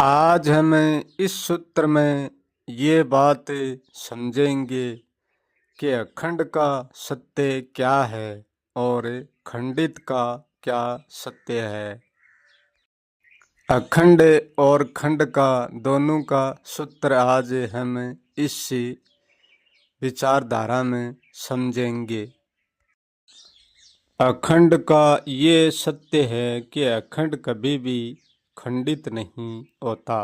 आज हम इस सूत्र में ये बात समझेंगे कि अखंड का सत्य क्या है और खंडित का क्या सत्य है। अखंड और खंड का दोनों का सूत्र आज हम इस विचारधारा में समझेंगे। अखंड का ये सत्य है कि अखंड कभी भी खंडित नहीं होता।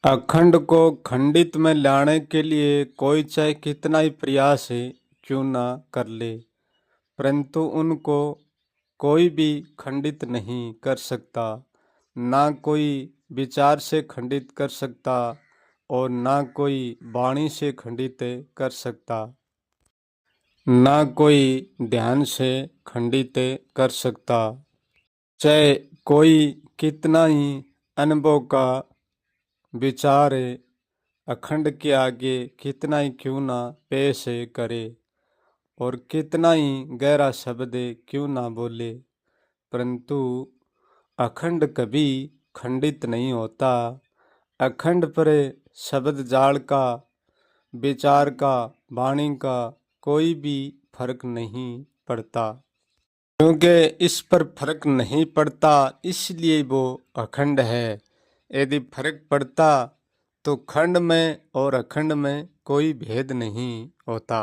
अखंड को खंडित में लाने के लिए कोई चाहे कितना ही प्रयास क्यों ना कर ले, परंतु उनको कोई भी खंडित नहीं कर सकता। ना कोई विचार से खंडित कर सकता और ना कोई वाणी से खंडित कर सकता, ना कोई ध्यान से खंडित कर सकता। चाहे कोई कितना ही अनुभव का विचार अखंड के आगे कितना ही क्यों ना पेश करे और कितना ही गहरा शब्द क्यों ना बोले, परंतु अखंड कभी खंडित नहीं होता। अखंड पर शब्द जाल का, विचार का, वाणी का कोई भी फर्क नहीं पड़ता, क्योंकि इस पर फर्क नहीं पड़ता इसलिए वो अखंड है। यदि फर्क पड़ता तो खंड में और अखंड में कोई भेद नहीं होता।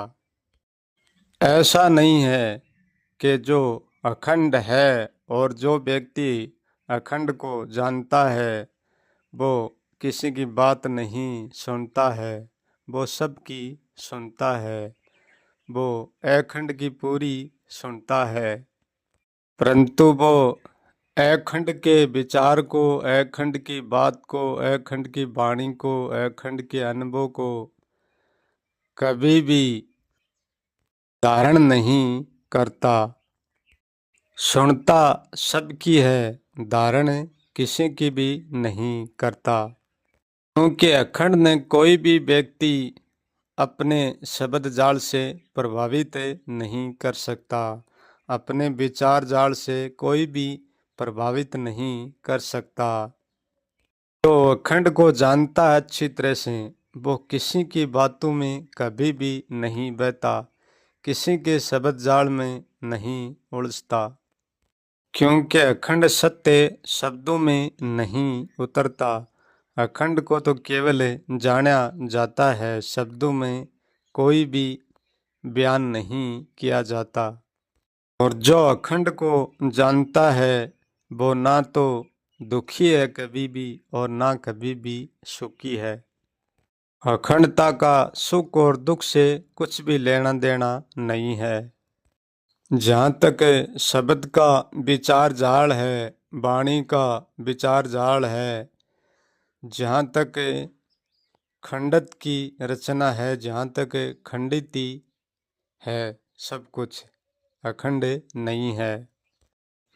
ऐसा नहीं है कि जो अखंड है और जो व्यक्ति अखंड को जानता है वो किसी की बात नहीं सुनता है, वो सबकी सुनता है, वो अखंड की पूरी सुनता है। परंतु वो अखंड के विचार को, अखंड की बात को, अखंड की वाणी को, अखंड के अनुभव को कभी भी धारण नहीं करता। सुनता सबकी है, धारण किसी की भी नहीं करता, क्योंकि अखंड ने कोई भी व्यक्ति अपने शब्द जाल से प्रभावित नहीं कर सकता, अपने विचार जाल से कोई भी प्रभावित नहीं कर सकता। जो अखंड को जानता है अच्छी तरह से, वो किसी की बातों में कभी भी नहीं बहता, किसी के शब्द जाल में नहीं उलझता, क्योंकि अखंड सत्य शब्दों में नहीं उतरता। अखंड को तो केवल जाना जाता है, शब्दों में कोई भी बयान नहीं किया जाता। और जो अखंड को जानता है वो ना तो दुखी है कभी भी और ना कभी भी सुखी है। अखंडता का सुख और दुख से कुछ भी लेना देना नहीं है। जहाँ तक शब्द का विचार जाल है, वाणी का विचार जाल है, जहाँ तक खंडित की रचना है, जहाँ तक खंडित है, सब कुछ अखंड नहीं है।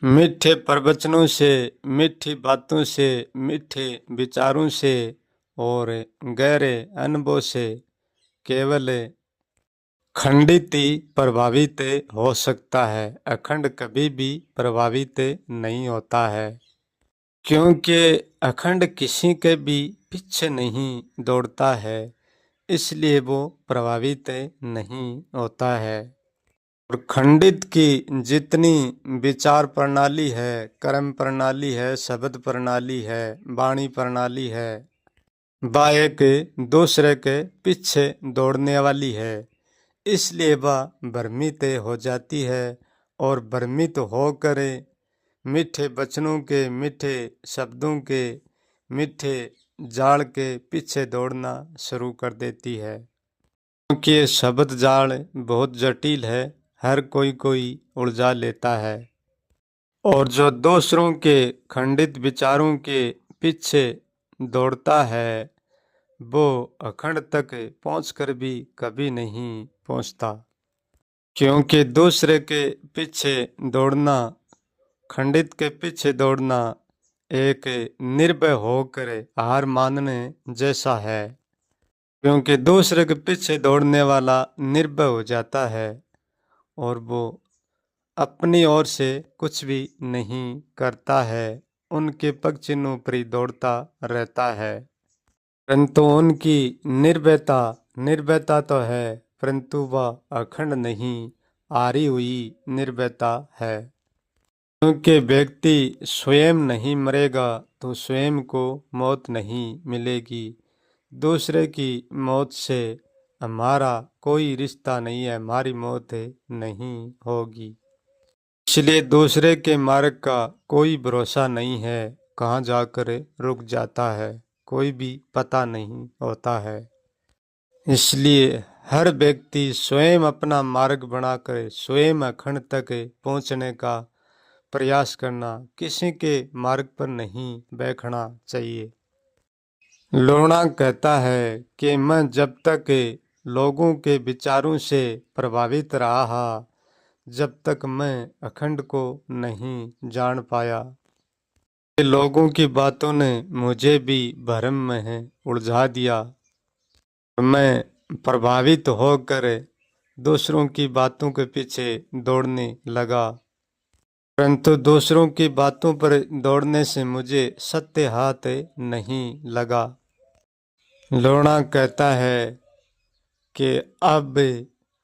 मीठे प्रवचनों से, मीठी बातों से, मीठे विचारों से और गहरे अनुभव से केवल खंडित ही प्रभावित हो सकता है, अखंड कभी भी प्रभावित नहीं होता है, क्योंकि अखंड किसी के भी पीछे नहीं दौड़ता है, इसलिए वो प्रभावित नहीं होता है। और खंडित की जितनी विचार प्रणाली है, कर्म प्रणाली है, शब्द प्रणाली है, वाणी प्रणाली है, वह एक दूसरे के पीछे दौड़ने वाली है, इसलिए वह भ्रमित हो जाती है और भ्रमित होकर मीठे वचनों के, मीठे शब्दों के, मीठे जाल के पीछे दौड़ना शुरू कर देती है, क्योंकि ये शब्द जाल बहुत जटिल है, हर कोई उलझा लेता है। और जो दूसरों के खंडित विचारों के पीछे दौड़ता है वो अखंड तक पहुंचकर भी कभी नहीं पहुंचता, क्योंकि दूसरे के पीछे दौड़ना, खंडित के पीछे दौड़ना एक निर्भय होकर हार मानने जैसा है, क्योंकि दूसरे के पीछे दौड़ने वाला निर्भय हो जाता है और वो अपनी ओर से कुछ भी नहीं करता है, उनके पग चिन्हों पर ही दौड़ता रहता है, परंतु उनकी निर्भयता निर्भयता तो है, परंतु वह अखंड नहीं, हारी हुई निर्भयता है। क्योंकि व्यक्ति स्वयं नहीं मरेगा तो स्वयं को मौत नहीं मिलेगी। दूसरे की मौत से हमारा कोई रिश्ता नहीं है, हमारी मौत नहीं होगी। इसलिए दूसरे के मार्ग का कोई भरोसा नहीं है, कहाँ जाकर रुक जाता है कोई भी पता नहीं होता है। इसलिए हर व्यक्ति स्वयं अपना मार्ग बनाकर स्वयं अखंड तक पहुंचने का प्रयास करना, किसी के मार्ग पर नहीं बैठना चाहिए। लोणा कहता है कि मैं जब तक लोगों के विचारों से प्रभावित रहा, जब तक मैं अखंड को नहीं जान पाया। लोगों की बातों ने मुझे भी भ्रम में उलझा दिया। मैं प्रभावित होकर दूसरों की बातों के पीछे दौड़ने लगा, परंतु दूसरों की बातों पर दौड़ने से मुझे सत्य हाथ नहीं लगा। लोणा कहता है कि अब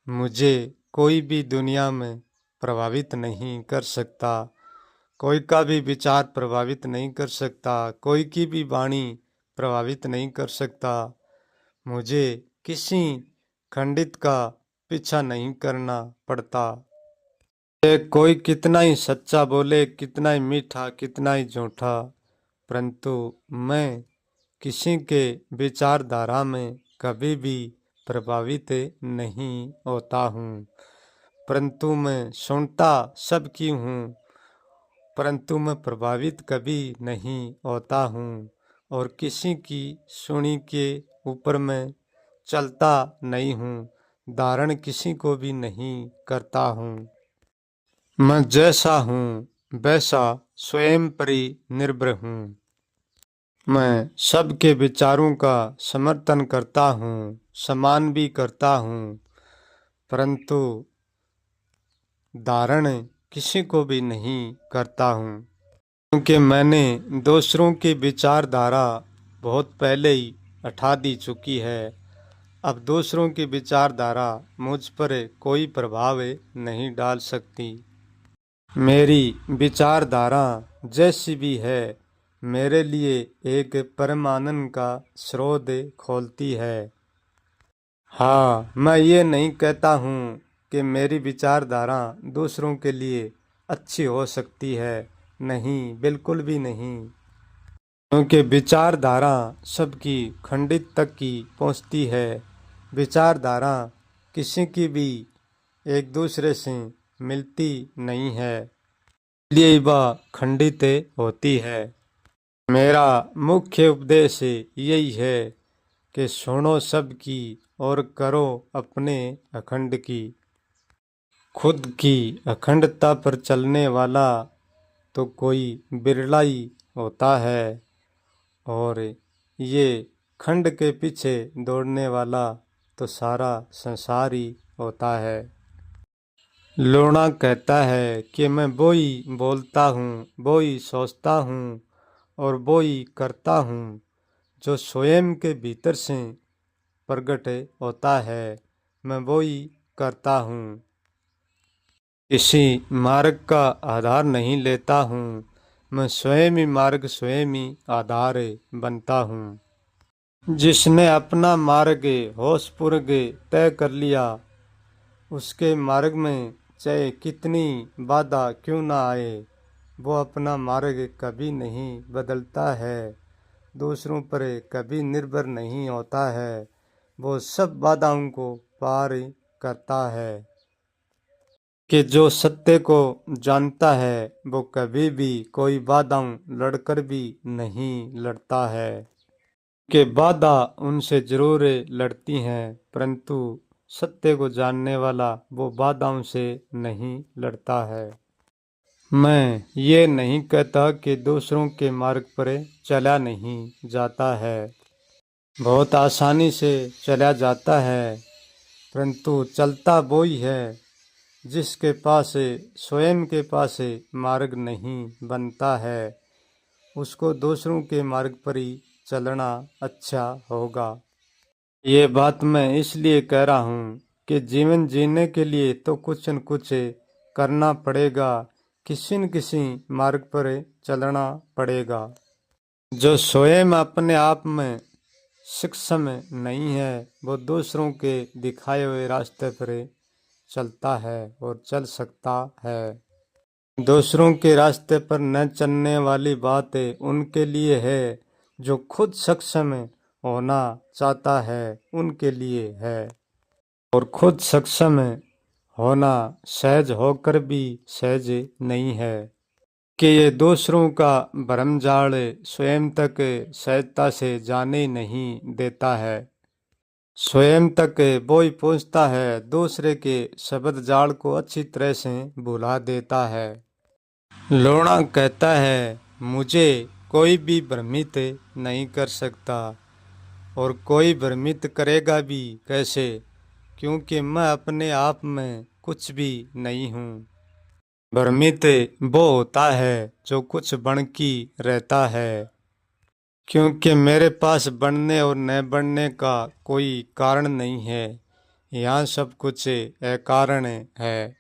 मुझे कोई भी दुनिया में प्रभावित नहीं कर सकता, कोई का भी विचार प्रभावित नहीं कर सकता, कोई की भी वाणी प्रभावित नहीं कर सकता। मुझे किसी खंडित का पीछा नहीं करना पड़ता। कोई कितना ही सच्चा बोले, कितना ही मीठा, कितना ही झूठा, परंतु मैं किसी के विचारधारा में कभी भी प्रभावित नहीं होता हूँ। परंतु मैं सुनता सबकी हूँ, परंतु मैं प्रभावित कभी नहीं होता हूँ, और किसी की सुनी के ऊपर मैं चलता नहीं हूँ, धारण किसी को भी नहीं करता हूँ। मैं जैसा हूँ वैसा स्वयं पर ही निर्भर हूँ। मैं सबके विचारों का समर्थन करता हूँ, सम्मान भी करता हूँ, परंतु धारण किसी को भी नहीं करता हूँ। क्योंकि मैंने दूसरों की विचारधारा बहुत पहले ही हटा दी चुकी है। अब दूसरों की विचारधारा मुझ पर कोई प्रभाव नहीं डाल सकती। मेरी विचारधारा जैसी भी है, मेरे लिए एक परम आनंद का स्रोत खोलती है। हाँ, मैं ये नहीं कहता हूँ कि मेरी विचारधारा दूसरों के लिए अच्छी हो सकती है, नहीं, बिल्कुल भी नहीं। क्योंकि विचारधारा सबकी खंडित तक की पहुँचती है। विचारधारा किसी की भी एक दूसरे से मिलती नहीं है, इसलिए वह खंडित होती है। मेरा मुख्य उपदेश यही है कि सुनो सबकी और करो अपने अखंड की। खुद की अखंडता पर चलने वाला तो कोई बिरला ही होता है, और ये खंड के पीछे दौड़ने वाला तो सारा संसार ही होता है। लोणा कहता है कि मैं वो ही बोलता हूँ, वो ही सोचता हूँ और वो ही करता हूँ जो स्वयं के भीतर से प्रकट होता है। मैं वो ही करता हूँ, किसी मार्ग का आधार नहीं लेता हूँ। मैं स्वयं ही मार्ग, स्वयं ही आधार बनता हूँ। जिसने अपना मार्ग होशपूर्वक तय कर लिया, उसके मार्ग में चाहे कितनी बाधा क्यों ना आए, वो अपना मार्ग कभी नहीं बदलता है, दूसरों पर कभी निर्भर नहीं होता है, वो सब बाधाओं को पार करता है। कि जो सत्य को जानता है वो कभी भी कोई बाधाओं लड़कर भी नहीं लड़ता है। कि बाधा उनसे जरूर लड़ती हैं, परंतु सत्य को जानने वाला वो बाधाओं से नहीं लड़ता है। मैं ये नहीं कहता कि दूसरों के मार्ग पर चला नहीं जाता है, बहुत आसानी से चला जाता है, परंतु चलता वो ही है जिसके पास स्वयं के पास मार्ग नहीं बनता है। उसको दूसरों के मार्ग पर ही चलना अच्छा होगा। ये बात मैं इसलिए कह रहा हूँ कि जीवन जीने के लिए तो कुछ न कुछ करना पड़ेगा, किसी न किसी मार्ग पर चलना पड़ेगा। जो स्वयं अपने आप में सक्षम नहीं है वो दूसरों के दिखाए हुए रास्ते पर चलता है और चल सकता है। दूसरों के रास्ते पर न चलने वाली बात उनके लिए है जो खुद सक्षम होना चाहता है, उनके लिए है। और खुद सक्षम होना सहज होकर भी सहज नहीं है कि ये दूसरों का भरमजाल स्वयं तक सहजता से जाने नहीं देता है। स्वयं तक वो ही पहुँचता है, दूसरे के शब्द जाल को अच्छी तरह से भुला देता है। लोणा कहता है मुझे कोई भी भ्रमित नहीं कर सकता और कोई भ्रमित करेगा भी कैसे, क्योंकि मैं अपने आप में कुछ भी नहीं हूँ। भ्रमित वो होता है जो कुछ बन की रहता है, क्योंकि मेरे पास बनने और न बनने का कोई कारण नहीं है। यहाँ सब कुछ अकारण है।